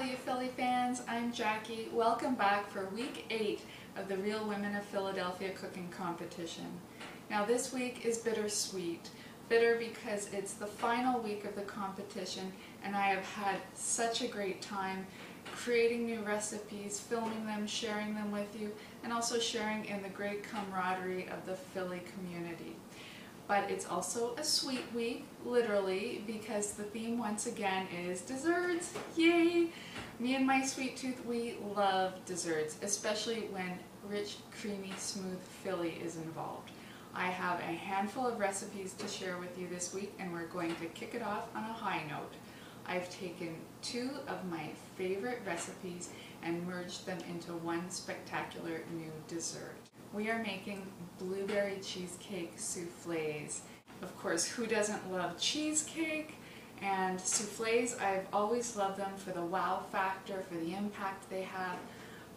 all you Philly fans, I'm Jackie. Welcome back for week 8 of the Real Women of Philadelphia cooking competition. Now this week is bittersweet. Bitter because it's the final week of the competition and I have had such a great time creating new recipes, filming them, sharing them with you, and also sharing in the great camaraderie of the Philly community. But it's also a sweet week, literally, because the theme once again is desserts. Yay! Me and my sweet tooth, we love desserts, especially when rich, creamy, smooth Philly is involved. I have a handful of recipes to share with you this week, and we're going to kick it off on a high note. I've taken 2 of my favorite recipes and merged them into one spectacular new dessert. We are making blueberry cheesecake souffles. Of course, who doesn't love cheesecake? And souffles, I've always loved them for the wow factor, for the impact they have,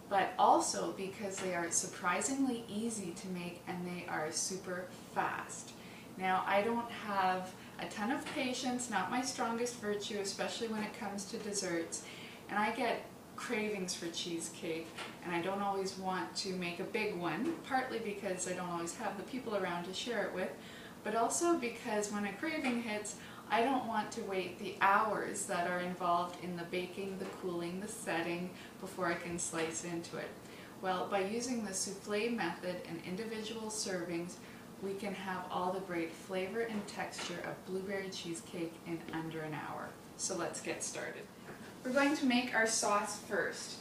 but also because they are surprisingly easy to make and they are super fast. Now, I don't have a ton of patience, not my strongest virtue, especially when it comes to desserts, and I get cravings for cheesecake, and I don't always want to make a big one, partly because I don't always have the people around to share it with, but also because when a craving hits, I don't want to wait the hours that are involved in the baking, the cooling, the setting before I can slice into it. Well, by using the souffle method and individual servings, we can have all the great flavor and texture of blueberry cheesecake in under an hour. So let's get started. We're going to make our sauce first.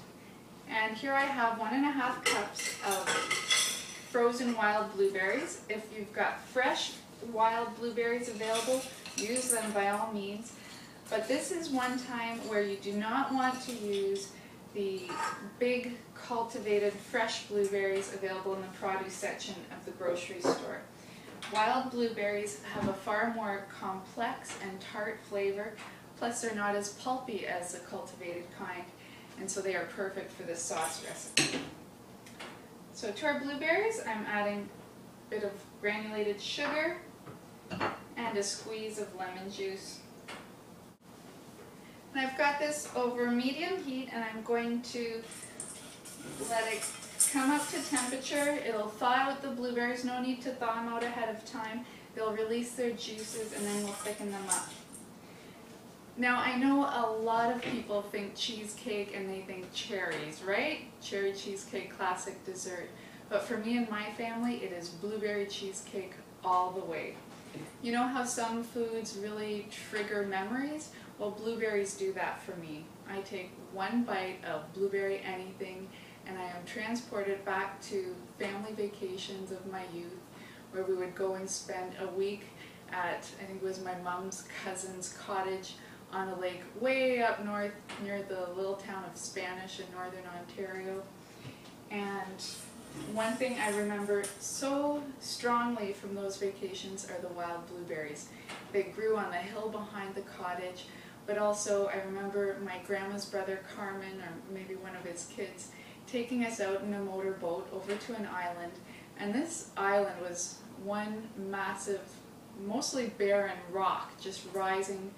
And here I have 1½ cups of frozen wild blueberries. If you've got fresh wild blueberries available, use them by all means. But this is one time where you do not want to use the big cultivated fresh blueberries available in the produce section of the grocery store. Wild blueberries have a far more complex and tart flavor. Plus they're not as pulpy as the cultivated kind, and so they are perfect for this sauce recipe. So to our blueberries, I'm adding a bit of granulated sugar and a squeeze of lemon juice. And I've got this over medium heat, and I'm going to let it come up to temperature. It'll thaw out the blueberries, no need to thaw them out ahead of time. They'll release their juices and then we'll thicken them up. Now, I know a lot of people think cheesecake and they think cherries, right? Cherry cheesecake, classic dessert. But for me and my family, it is blueberry cheesecake all the way. You know how some foods really trigger memories? Well, blueberries do that for me. I take one bite of blueberry anything and I am transported back to family vacations of my youth where we would go and spend a week at, I think it was my mom's cousin's cottage on a lake way up north near the little town of Spanish in northern Ontario. And one thing I remember so strongly from those vacations are the wild blueberries. They grew on the hill behind the cottage, but also I remember my grandma's brother Carmen, or maybe one of his kids, taking us out in a motorboat over to an island, and this island was one massive, mostly barren rock just rising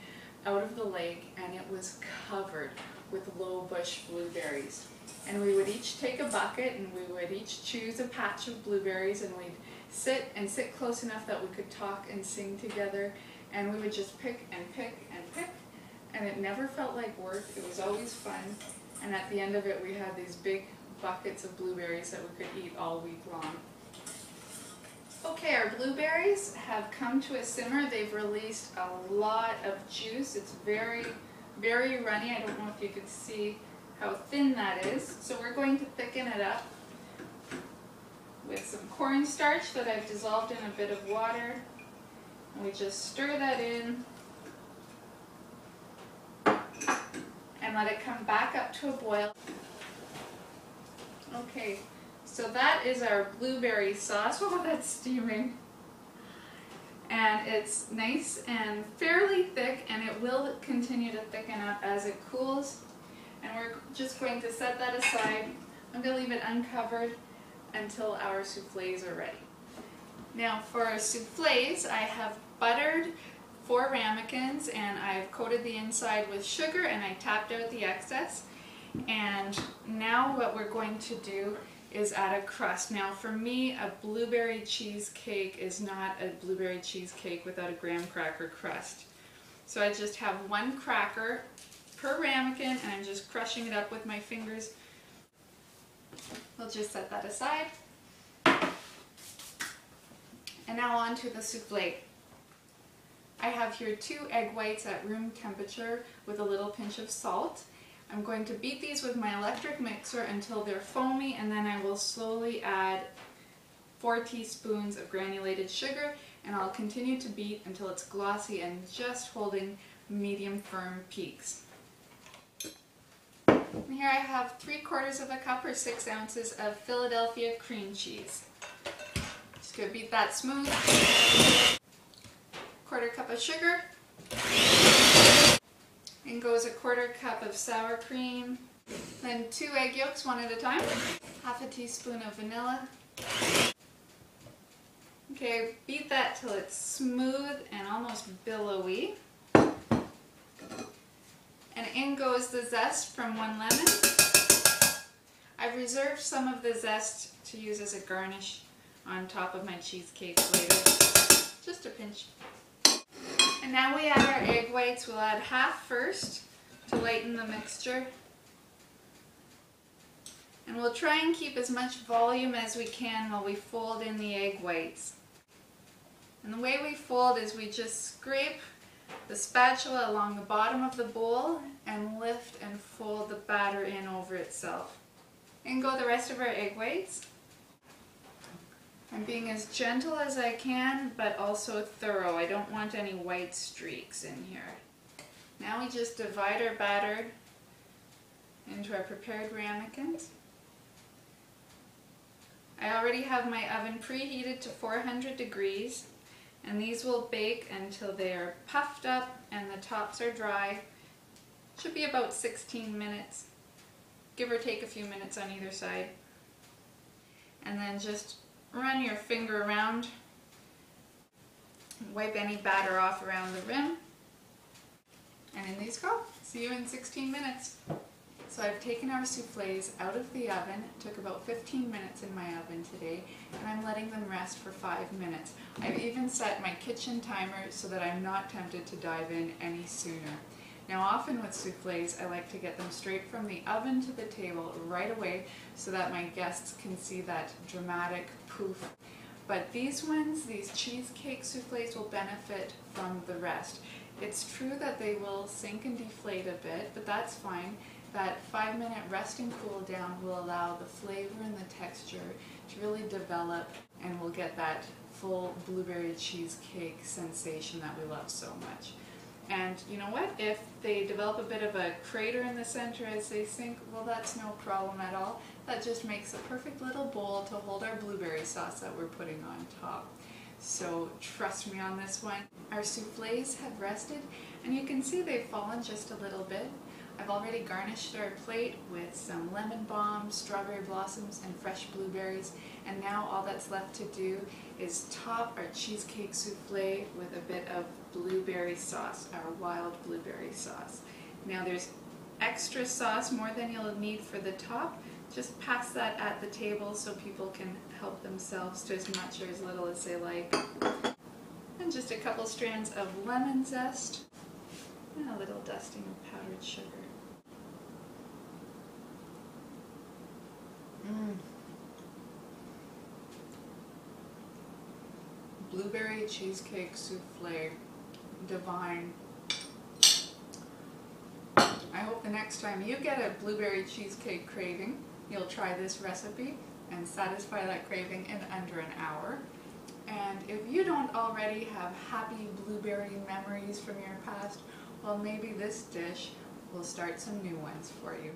out of the lake, and it was covered with low bush blueberries. And we would each take a bucket and we would each choose a patch of blueberries, and we'd sit close enough that we could talk and sing together, and we would just pick and pick and pick, and it never felt like work. It was always fun, and at the end of it we had these big buckets of blueberries that we could eat all week long. Okay, our blueberries have come to a simmer. They've released a lot of juice. It's very, very runny. I don't know if you could see how thin that is. So we're going to thicken it up with some cornstarch that I've dissolved in a bit of water. And we just stir that in and let it come back up to a boil. Okay. So that is our blueberry sauce. Oh, that's steaming. And it's nice and fairly thick, and it will continue to thicken up as it cools. And we're just going to set that aside. I'm going to leave it uncovered until our souffles are ready. Now for our souffles, I have buttered 4 ramekins, and I've coated the inside with sugar, and I tapped out the excess. And now what we're going to do is add a crust. Now for me, a blueberry cheesecake is not a blueberry cheesecake without a graham cracker crust. So I just have one cracker per ramekin and I'm just crushing it up with my fingers. We'll just set that aside. And now on to the souffle. I have here 2 egg whites at room temperature with a little pinch of salt. I'm going to beat these with my electric mixer until they're foamy, and then I will slowly add 4 teaspoons of granulated sugar, and I'll continue to beat until it's glossy and just holding medium firm peaks. And here I have 3/4 of a cup or 6 ounces of Philadelphia cream cheese. Just gonna beat that smooth. 1/4 cup of sugar. In goes a 1/4 cup of sour cream. Then 2 egg yolks, 1 at a time. 1/2 teaspoon of vanilla. Okay, beat that till it's smooth and almost billowy. And in goes the zest from 1 lemon. I've reserved some of the zest to use as a garnish on top of my cheesecake later. Just a pinch. And now we add our egg whites. We'll add 1/2 first to lighten the mixture. And we'll try and keep as much volume as we can while we fold in the egg whites. And the way we fold is we just scrape the spatula along the bottom of the bowl and lift and fold the batter in over itself. In go the rest of our egg whites. I'm being as gentle as I can, but also thorough. I don't want any white streaks in here. Now we just divide our batter into our prepared ramekins. I already have my oven preheated to 400 degrees, and these will bake until they are puffed up and the tops are dry. Should be about 16 minutes, give or take a few minutes on either side. And then just run your finger around, wipe any batter off around the rim, and in these go. See you in 16 minutes. So I've taken our souffles out of the oven. It took about 15 minutes in my oven today, and I'm letting them rest for 5 minutes. I've even set my kitchen timer so that I'm not tempted to dive in any sooner. Now often with souffles, I like to get them straight from the oven to the table right away so that my guests can see that dramatic poof. But these ones, these cheesecake souffles, will benefit from the rest. It's true that they will sink and deflate a bit, but that's fine. That 5-minute rest and cool down will allow the flavor and the texture to really develop, and we'll get that full blueberry cheesecake sensation that we love so much. And you know what? If they develop a bit of a crater in the center as they sink, well, that's no problem at all. That just makes a perfect little bowl to hold our blueberry sauce that we're putting on top. So trust me on this one. Our souffles have rested, and you can see they've fallen just a little bit. I've already garnished our plate with some lemon balm, strawberry blossoms, and fresh blueberries, and now all that's left to do is top our cheesecake souffle with a bit of blueberry sauce, our wild blueberry sauce. Now there's extra sauce, more than you'll need for the top. Just pass that at the table so people can help themselves to as much or as little as they like. And just a couple strands of lemon zest and a little dusting of powdered sugar. Blueberry cheesecake souffle, divine. I hope the next time you get a blueberry cheesecake craving, you'll try this recipe and satisfy that craving in under an hour. And if you don't already have happy blueberry memories from your past, well, maybe this dish will start some new ones for you.